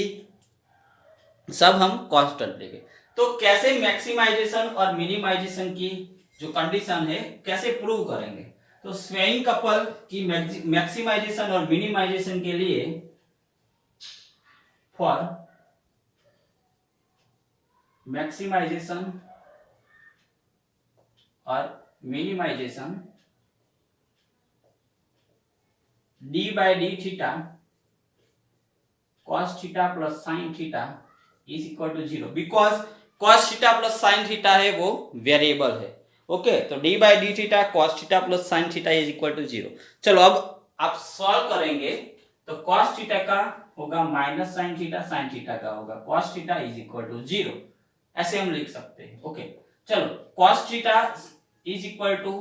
सब हम कांस्टेंट लेंगे। तो कैसे मैक्सिमाइजेशन और मिनिमाइजेशन की जो कंडीशन है कैसे प्रूव करेंगे? तो स्वेइंग कपल की मैक्सिमाइजेशन और मिनिमाइजेशन के लिए फॉर मैक्सिमाइजेशन और minimization d/d theta cos theta plus sin theta is equal to 0, because cos theta plus sin theta है वो वेरिएबल है। ओके, तो d/d theta cos theta plus sin theta is equal to 0। चलो अब आप सॉल्व करेंगे तो cos थीटा का होगा minus sin theta, sin theta का होगा cos theta is equal to 0, ऐसे हम लिख सकते हैं। ओके, चलो cos theta is equal to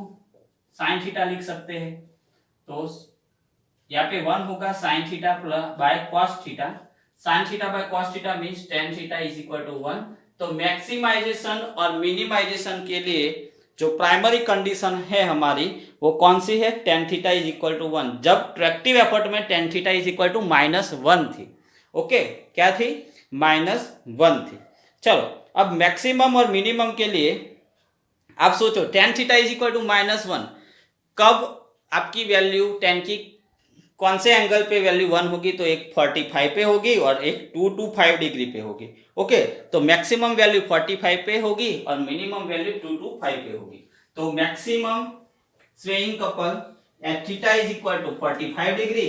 sin theta लिख सकते हैं, तो यहाँ पे 1 होगा sin theta by cos theta, sin theta by cos theta means tan theta is equal to 1। तो मैक्सिमाइजेशन और मिनिमाइजेशन के लिए जो प्राइमरी कंडीशन है हमारी वो कौन सी है? tan theta is equal to 1, जब ट्रैक्टिव एफर्ट में tan theta is equal to -1 थी। ओके, क्या थी? -1 थी। चलो अब मैक्सिमम और मिनिमम के लिए आप सोचो tan theta is equal to -1, कब आपकी वैल्यू tan की कौन से एंगल पे वैल्यू 1 होगी? तो एक 45 पे होगी और एक 225 डिग्री पे होगी। ओके, तो मैक्सिमम वैल्यू 45 पे होगी और मिनिमम वैल्यू 225 पे होगी। तो maximum swaying couple at theta is equal to 45 degree.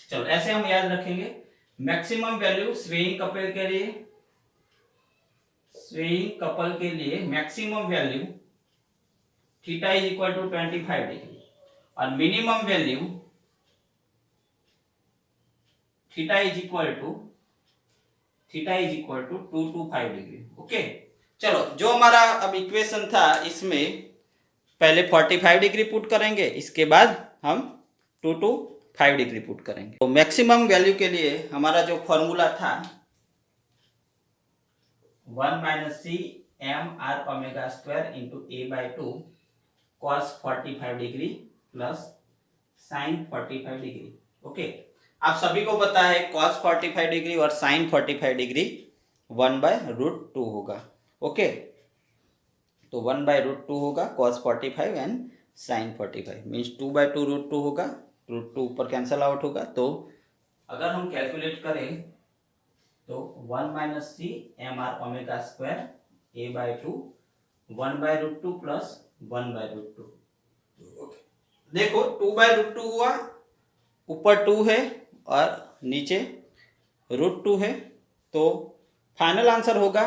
चलो ऐसे हम याद रखेंगे, मैक्सिमम वैल्यू स्वेइंग कपल के लिए, स्वेइंग कपल के लिए maximum value theta is equal to 25 degree और minimum value theta is equal to 225 degree. Okay, चलो जो हमारा अब इक्वेशन था इसमें पहले 45 डिग्री पुट करेंगे, इसके बाद हम 225 डिग्री पुट करेंगे। तो मैक्सिमम वैल्यू के लिए हमारा जो फॉर्मूला था 1 - c mr omega square into a/2 cos 45 degree plus sin 45 degree. Okay, आप सभी को पता है cos 45 डिग्री और sin 45 डिग्री 1/√2 होगा। ओके, तो 1/√2 होगा cos 45 एंड sin 45 मीन्स 2/2√2 होगा, √2 ऊपर कैंसल आउट होगा। तो अगर हम कैलकुलेट करें तो 1 - c mr omega square a/2 1/√2 plus 1/√2। देखो 2/√2 हुआ, ऊपर 2 है और नीचे √2 है, तो फाइनल आंसर होगा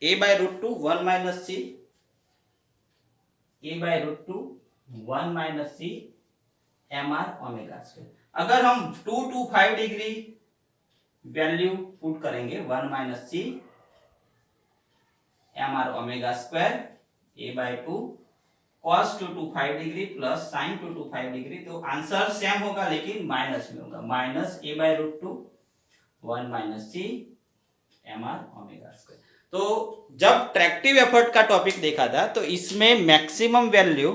a/√2 1 - c a/√2 1 - c mr omega square. अगर हम 225 डिग्री वैल्यू पुट करेंगे 1 - c mr omega square a/2 cos 225 degree plus sin 225 degree, तो आंसर सेम होगा लेकिन माइनस में होगा, minus a/√2 1 - c mr omega square. तो जब ट्रैक्टिव एफर्ट का टॉपिक देखा था तो इसमें मैक्सिमम वैल्यू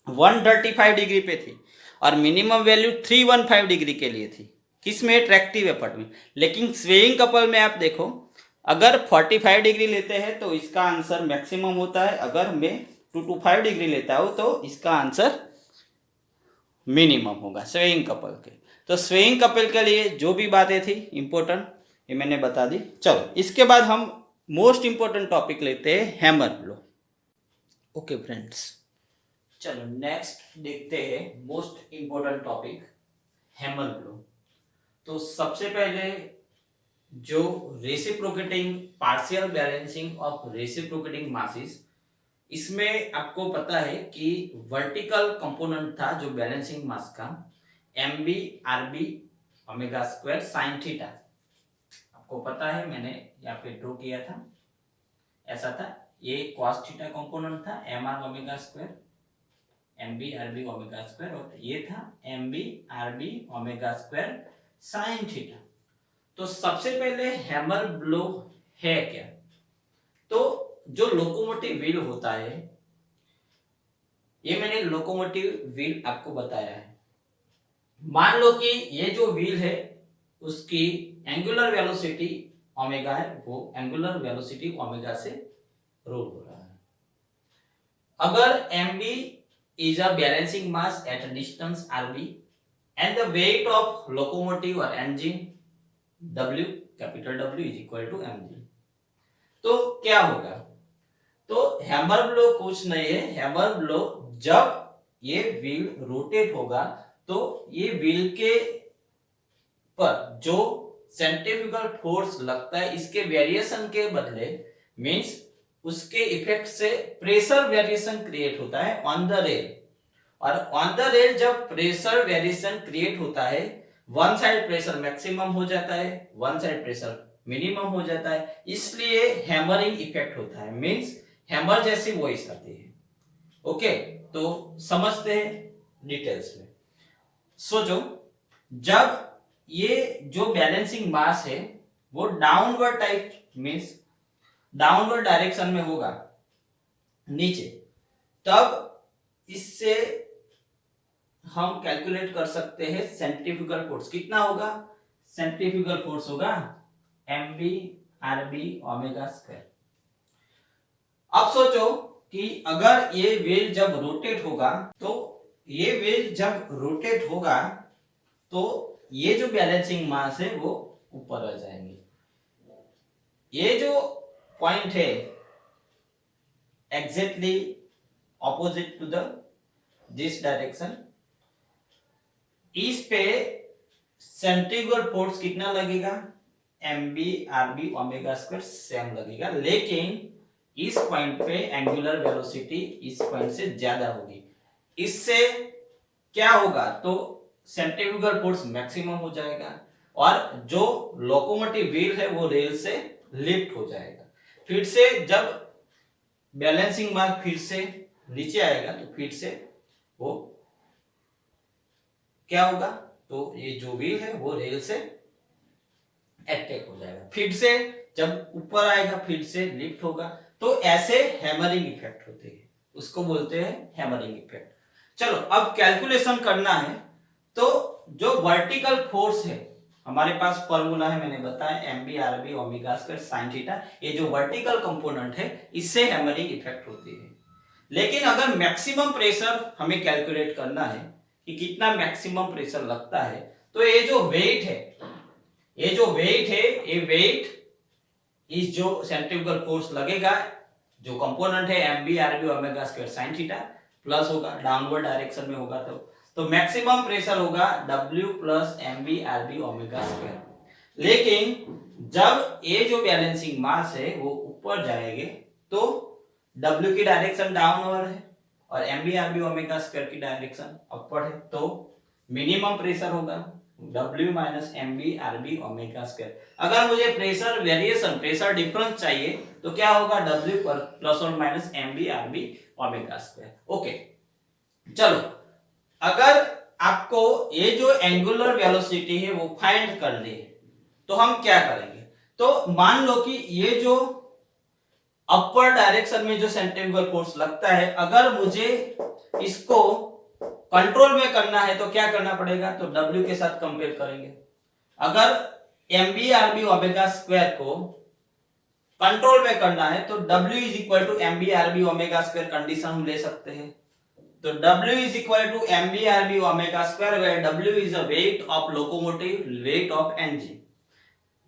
135 डिग्री पे थी और मिनिमम वैल्यू 315 डिग्री के लिए थी, किसमें? ट्रैक्टिव एफर्ट में। लेकिन स्वेइंग कपल में आप देखो, अगर 45 डिग्री लेते हैं तो इसका आंसर मैक्सिमम होता है, अगर मैं 225 डिग्री लेता हूं तो इसका आंसर मिनिमम होगा स्वेइंग कपल के। तो स्वेइंग कपल के लिए जो भी बातें थी इंपॉर्टेंट, ये मैंने बता दी। चलो इसके बाद हम मोस्ट इंपॉर्टेंट टॉपिक लेते हैं, हैमर ब्लो। ओके फ्रेंड्स, चलो नेक्स्ट देखते हैं most important topic, hammer blow. तो सबसे पहले जो reciprocating partial balancing of reciprocating masses, इसमें आपको पता है कि वर्टिकल कंपोनेंट था जो बैलेंसिंग मास का, M B R B omega square sine theta. आपको पता है मैंने यहाँ पे ड्रॉ किया था, ऐसा था, ये कॉस थीटा कंपोनेंट था, M are omega square M B R B omega square, और ये था M B R B omega square sine theta. तो सबसे पहले हैमर ब्लो है क्या? तो जो लोकोमोटिव व्हील होता है, ये मैंने लोकोमोटिव व्हील आपको बताया है। मान लो कि ये जो व्हील है उसकी एंगुलर वेलोसिटी ओमेगा है, वो एंगुलर वेलोसिटी ओमेगा से रोल हो रहा है। अगर M B is a balancing mass at a distance rb and the weight of locomotive or engine w, capital W is equal to mg, तो क्या होगा? तो हैमर ब्लो कुछ नहीं है, हैमर ब्लो जब ये व्हील रोटेट होगा तो ये व्हील के पर जो सेंट्रीफ्यूगल फोर्स लगता है इसके वेरिएशन के बदले, मींस उसके इफेक्ट से प्रेशर वेरिएशन क्रिएट होता है ऑन द रेल। और ऑन द रेल जब प्रेशर वेरिएशन क्रिएट होता है, वन साइड प्रेशर मैक्सिमम हो जाता है, वन साइड प्रेशर मिनिमम हो जाता है, इसलिए हैमरिंग इफेक्ट होता है, मींस हैमर जैसी वॉइस आती है। ओके, तो समझते हैं डिटेल्स में। सोचो, जब ये जो बैलेंसिंग मास है वो downward type, means downward direction में होगा नीचे, तब इससे हम कैलकुलेट कर सकते हैं सेंट्रीफ्यूगल फोर्स कितना होगा। सेंट्रीफ्यूगल फोर्स होगा M B R B omega square. अब सोचो कि अगर ये व्हील जब रोटेट होगा, तो ये व्हील जब रोटेट होगा तो ये जो बैलेंसिंग मास है वो ऊपर आ जाएंगे। ये जो पॉइंट है exactly opposite to the this direction, इस पे सेंट्रीफ्यूगल फोर्स कितना लगेगा? M B R B omega square same लगेगा, लेकिन इस पॉइंट पे एंगुलर वेलोसिटी इस पॉइंट से ज्यादा होगी। इससे क्या होगा? तो सेंट्रीफ्यूगल फोर्स मैक्सिमम हो जाएगा और जो लोकोमोटिव व्हील है वो रेल से लिफ्ट हो जाएगा। फिर से जब बैलेंसिंग मास फिर से नीचे आएगा तो फिर से वो क्या होगा? तो ये जो व्हील है वो रेल से अटैक हो जाएगा, फिर से जब ऊपर आएगा फिर से लिफ्ट होगा। तो ऐसे हैमरिंग इफेक्ट होते हैं, उसको बोलते हैं हैमरिंग इफेक्ट। चलो अब कैलकुलेशन करना है। तो जो वर्टिकल फोर्स है, हमारे पास फॉर्मूला है, मैंने बताया M B R B omega square sine theta, ये जो वर्टिकल कंपोनेंट है इससे हैमरिंग इफेक्ट होती है। लेकिन अगर मैक्सिमम प्रेशर हमें कैलकुलेट करना है कि कितना मैक्सिमम प्रेशर लगता है, तो ये जो वेट है, ये जो वेट है, ये वेट इस जो सेंट्रीफ्यूगल फोर्स लगेगा, जो कंपोनेंट है M B R B omega square sine theta plus होगा, डाउनवर्ड डायरेक्शन में होगा, तो मैक्सिमम प्रेशर होगा W plus M B R B omega square. लेकिन जब ये जो बैलेंसिंग मास है वो ऊपर जाएंगे तो W की डायरेक्शन डाउनवर्ड है और M B R B omega square की डायरेक्शन अपवर्ड है, तो मिनिमम प्रेशर होगा W minus M B R B omega square. अगर मुझे प्रेशर वेरिएशन, प्रेशर डिफरेंस चाहिए तो क्या होगा? W प्लस और minus M B R B omega square. Okay, चलो अगर आपको ये जो एंगुलर वेलोसिटी है वो फाइंड करनी है तो हम क्या करेंगे? तो मान लो कि ये जो अपर डायरेक्शन में जो सेंट्रीफ्यूगल फोर्स लगता है, अगर मुझे इसको कंट्रोल में करना है तो क्या करना पड़ेगा, तो W के साथ कंपेयर करेंगे। अगर mb/rb ओमेगा स्क्वायर को कंट्रोल में करना है तो W is equal to mb/rb omega square condition हम ले सकते हैं। तो W is equal to mb/rb omega square, where W is a weight of locomotive, weight of engine.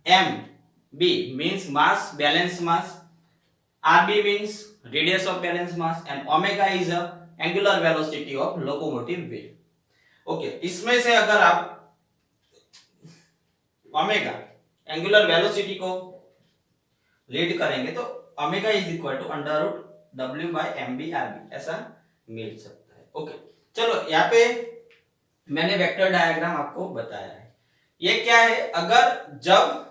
mb means mass, balance mass, rb means radius of balance mass, and omega is a angular velocity of locomotive wheel. Okay, इसमें से अगर आप ओमेगा एंगुलर वेलोसिटी को लीड करेंगे तो omega is equal to under root W by mb/rb ऐसा मिल सकता है। ओके, चलो यहाँ पे मैंने वेक्टर डायग्राम आपको बताया है। ये क्या है, अगर जब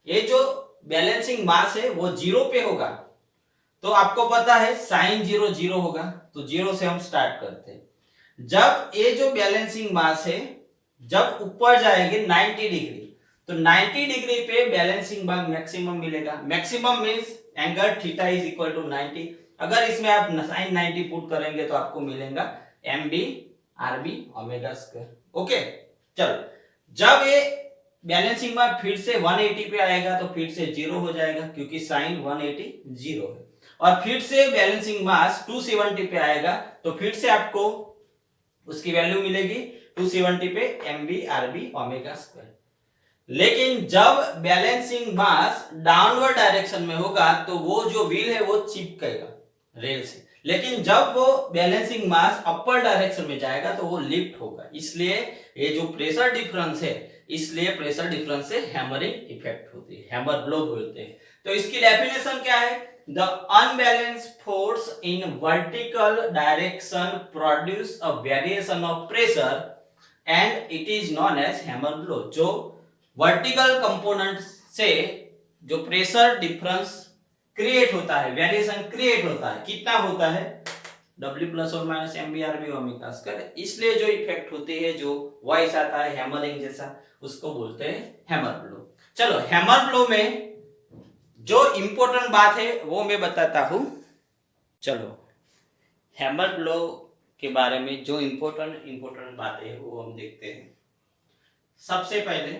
ये जो बैलेंसिंग मास है वो जीरो पे होगा तो आपको पता है साइन जीरो जीरो होगा, तो जीरो से हम स्टार्ट करते हैं। जब ये जो बैलेंसिंग मास है जब ऊपर जाएंगे 90 डिग्री, तो 90 डिग्री पे बैलेंसिंग मास मैक्सिमम मिलेगा। Maximum means angle theta is equal to 90। अगर इसमें आप sin 90 पुट करेंगे तो आपको मिलेगा mb/rb ओमेगा स्क्वायर। ओके, चलो जब ये बैलेंसिंग मास फिर से 180 पे आएगा तो फिर से जीरो हो जाएगा क्योंकि साइन 180 जीरो है। और फिर से बैलेंसिंग मास 270 पे आएगा तो फिर से आपको उसकी वैल्यू मिलेगी 270 पे mb/rb ओमेगा स्क्वायर। लेकिन जब बैलेंसिंग मास डाउनवर्ड डायरेक्शन में होगा तो वो जो व्हील है वो चिपकेगा रेल से, लेकिन जब वो बैलेंसिंग मास अपर डायरेक्शन में जाएगा तो वो लिफ्ट होगा। इसलिए ये जो प्रेशर डिफरेंस है, इसलिए प्रेशर डिफरेंस से हैमरिंग इफेक्ट होती है, हैमर ब्लो बोलते हैं। तो इसकी डेफिनेशन क्या है, the unbalanced force in vertical direction produce a variation of pressure and it is known as hammer blow। जो वर्टिकल कंपोनेंट से जो प्रेशर डिफरेंस क्रिएट होता है, वेरिएशन क्रिएट होता है, कितना होता है W प्लस और माइनस mb/rb ओमेगा स्क्वायर, इसलिए जो इफेक्ट होती है, जो वॉइस आता है हैमरिंग जैसा, उसको बोलते हैं हैमर ब्लो। चलो हैमर ब्लो में जो इंपॉर्टेंट बात है वो मैं बताता हूं। चलो हैमर ब्लो के बारे में जो इंपॉर्टेंट बात है वो हम देखते हैं। सबसे पहले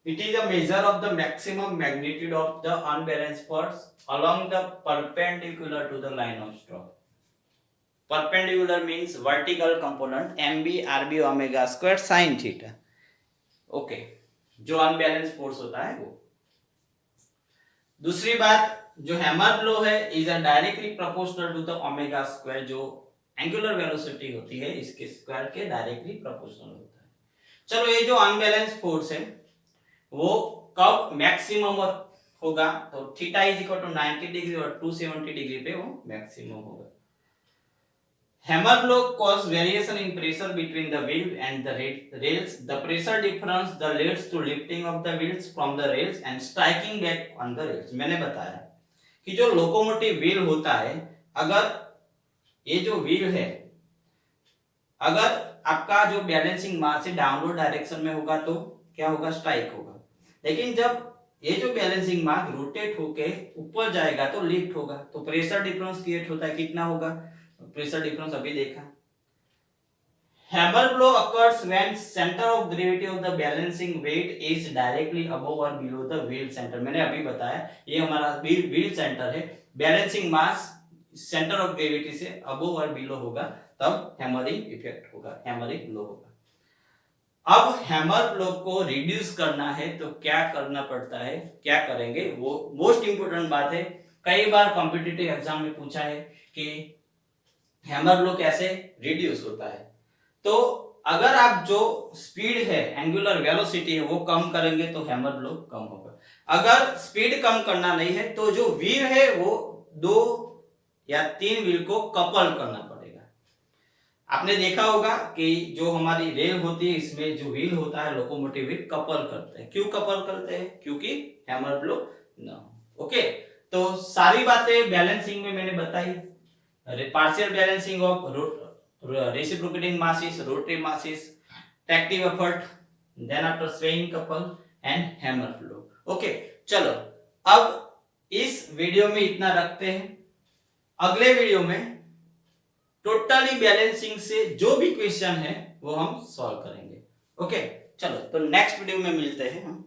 it is a measure of the maximum magnitude of the unbalanced force along the perpendicular to the line of stroke। perpendicular means vertical component mb/rb omega square sin theta. Okay, जो अनबैलेंस फोर्स होता है वो। दूसरी बात, जो हैमर ब्लो है is a directly proportional to the omega square, जो एंगुलर वेलोसिटी होती है इसके स्क्वायर के डायरेक्टली प्रोपोर्शनल होता है। चलो ये जो अनबैलेंस फोर्स है वो कब मैक्सिमम होगा, तो theta is equal to 90 degree और 270 डिग्री पे वो मैक्सिमम होगा। Hammer blow cause variation in pressure between the wheel and the rails. The pressure difference that leads to lifting of the wheels from the rails and striking back on the rails। मैंने बताया कि जो लोकोमोटिव व्हील होता है, अगर ये जो व्हील है, अगर आपका जो बैलेंसिंग मास है डाउनवर्ड डायरेक्शन में होगा तो क्या होगा, स्ट्राइक होगा। लेकिन जब ये जो बैलेंसिंग मास रोटेट होके ऊपर जाएगा तो लिफ्ट होगा। तो प्रेशर डिफरेंस क्रिएट होता है, कितना होगा, प्रेशर डिफरेंस अभी देखा। Hammer blow occurs when center of gravity of the balancing weight is directly above or below the wheel center। मैंने अभी बताया ये हमारा व्हील सेंटर है, balancing mass centre of gravity से अबोव और बिलो होगा तब हैमरिंग इफेक्ट होगा, हैमरिंग ब्लो होगा। अब हैमर ब्लो को रिड्यूस करना है तो क्या करना पड़ता है, क्या करेंगे, वो मोस्ट इंपोर्टेंट बात है। कई बार कॉम्पिटिटिव एग्जाम में पूछा है कि हैमर ब्लो कैसे रिड्यूस होता है। तो अगर आप जो स्पीड है, एंगुलर वेलोसिटी है, वो कम करेंगे तो हैमर ब्लो कम होगा। अगर स्पीड कम करना नहीं है तो जो व्हील है वो 2 या 3 व्हील को कपल करना पड़ेगा। आपने देखा होगा कि जो हमारी रेल होती है इसमें जो व्हील होता है, लोकोमोटिव व्हील कपल करते हैं। क्यों कपल करते हैं, क्योंकि हैमर ब्लो ना हो। ओके, तो सारी बातें बैलेंसिंग में मैंने बताई। Partial balancing of reciprocating masses, rotary masses, tractive effort, then after swaying couple and hammer flow। Okay, चलो अब इस वीडियो में इतना रखते हैं। अगले वीडियो में टोटली बैलेंसिंग से जो भी क्वेश्चन है वो हम सॉल्व करेंगे। ओके, चलो तो नेक्स्ट वीडियो में मिलते हैं हम।